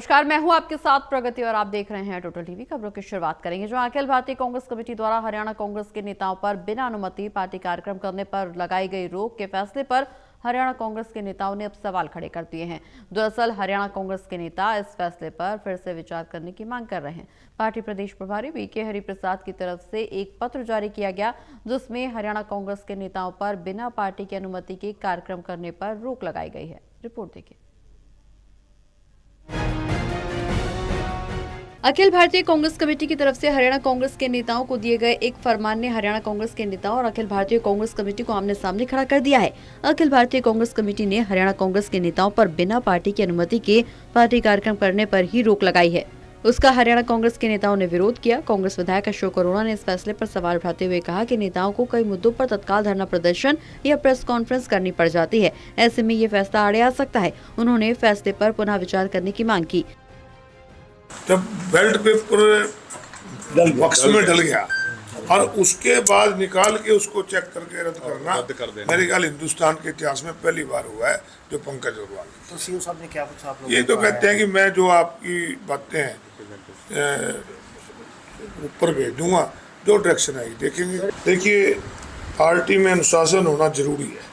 नमस्कार, मैं हूं आपके साथ प्रगति और आप देख रहे हैं टोटल टीवी। खबरों की शुरुआत करेंगे जो अखिल भारतीय कांग्रेस कमेटी द्वारा हरियाणा कांग्रेस के नेताओं पर बिना अनुमति पार्टी कार्यक्रम करने पर लगाई गई रोक के फैसले पर हरियाणा कांग्रेस के नेताओं ने अब सवाल खड़े कर दिए हैं। दरअसल हरियाणा कांग्रेस के नेता इस फैसले पर फिर से विचार करने की मांग कर रहे हैं। पार्टी प्रदेश प्रभारी वीके हरिप्रसाद की तरफ से एक पत्र जारी किया गया जिसमें हरियाणा कांग्रेस के नेताओं पर बिना पार्टी की अनुमति के कार्यक्रम करने पर रोक लगाई गई है। रिपोर्ट देखिए। अखिल भारतीय कांग्रेस कमेटी की तरफ से हरियाणा कांग्रेस के नेताओं को दिए गए एक फरमान ने हरियाणा कांग्रेस के नेताओं और अखिल भारतीय कांग्रेस कमेटी को आमने सामने खड़ा कर दिया है। अखिल भारतीय कांग्रेस कमेटी ने हरियाणा कांग्रेस के नेताओं पर बिना पार्टी की अनुमति के पार्टी कार्यक्रम करने पर ही रोक लगाई है। उसका हरियाणा कांग्रेस के नेताओं ने विरोध किया। कांग्रेस विधायक अशोक अरोड़ा ने इस फैसले पर सवाल उठाते हुए कहा कि नेताओं को कई मुद्दों पर तत्काल धरना प्रदर्शन या प्रेस कॉन्फ्रेंस करनी पड़ जाती है, ऐसे में ये फैसला आड़े आ सकता है। उन्होंने फैसले पर पुनः विचार करने की मांग की। जब बेल्ट पेपर बक्स में डल गया और उसके बाद निकाल के उसको चेक करके रद्द करना मेरे ख्याल हिंदुस्तान के इतिहास में पहली बार हुआ है जो पंकज अग्रवाल। तो सीओ साहब ने क्या कुछ आप लोगों ये तो कहते हैं कि मैं जो आपकी बातें हैं ऊपर भेज दूंगा, जो डायरेक्शन आई देखेंगे। देखिए, पार्टी में अनुशासन होना जरूरी है,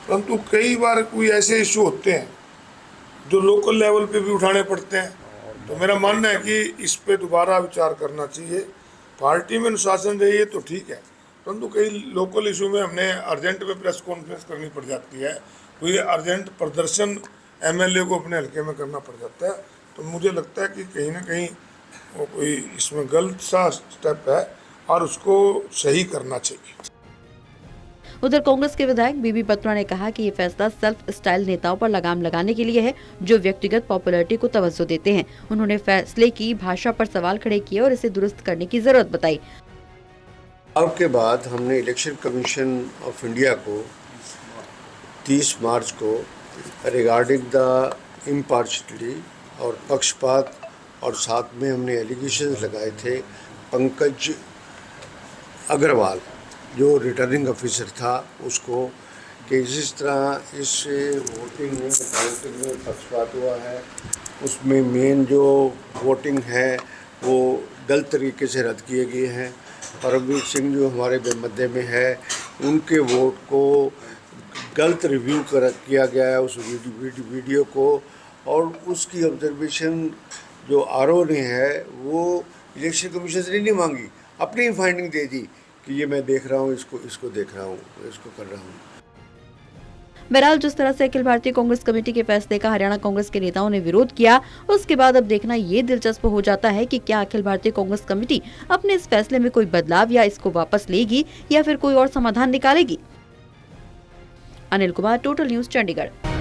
परंतु कई बार कोई ऐसे इशू होते हैं जो लोकल लेवल पे भी उठाने पड़ते हैं। तो मेरा मानना है कि इस पे दोबारा विचार करना चाहिए। पार्टी में अनुशासन रही तो ठीक है, परंतु कई लोकल इशू में हमने अर्जेंट पे प्रेस कॉन्फ्रेंस करनी पड़ जाती है, कोई अर्जेंट प्रदर्शन एमएलए को अपने हल्के में करना पड़ जाता है। तो मुझे लगता है कि कहीं ना कहीं वो कोई इसमें गलत सा स्टेप है और उसको सही करना चाहिए। उधर कांग्रेस के विधायक बीबी बत्रा ने कहा कि ये फैसला सेल्फ स्टाइल नेताओं पर लगाम लगाने के लिए है जो व्यक्तिगत पॉपुलैरिटी को तवज्जो देते हैं। उन्होंने फैसले की भाषा पर सवाल खड़े किए और इसे दुरुस्त करने की जरूरत बताई। अब के बाद हमने इलेक्शन कमीशन ऑफ इंडिया को 30 मार्च को रिगार्डिंग द इम्पार्शलिटी और पक्षपात और साथ में हमने एलिगेशंस लगाए थे पंकज अग्रवाल जो रिटर्निंग ऑफिसर था उसको, कि जिस तरह इस वोटिंग में पक्षपात हुआ है, उसमें मेन जो वोटिंग है वो गलत तरीके से रद्द किए गए हैं। परमवीर सिंह जो हमारे मध्य में है उनके वोट को गलत रिव्यू किया गया है उस वीडियो को, और उसकी ऑब्जर्वेशन जो आरओ ने है वो इलेक्शन कमीशन से नहीं मांगी, अपनी फाइंडिंग दे दी कि ये मैं देख रहा हूँ, इसको देख रहा हूँ, इसको कर रहा हूँ। बहरहाल जिस तरह से अखिल भारतीय कांग्रेस कमेटी के फैसले का हरियाणा कांग्रेस के नेताओं ने विरोध किया, उसके बाद अब देखना ये दिलचस्प हो जाता है कि क्या अखिल भारतीय कांग्रेस कमेटी अपने इस फैसले में कोई बदलाव या इसको वापस लेगी या फिर कोई और समाधान निकालेगी। Anil Kumar, total news, Chandigarh.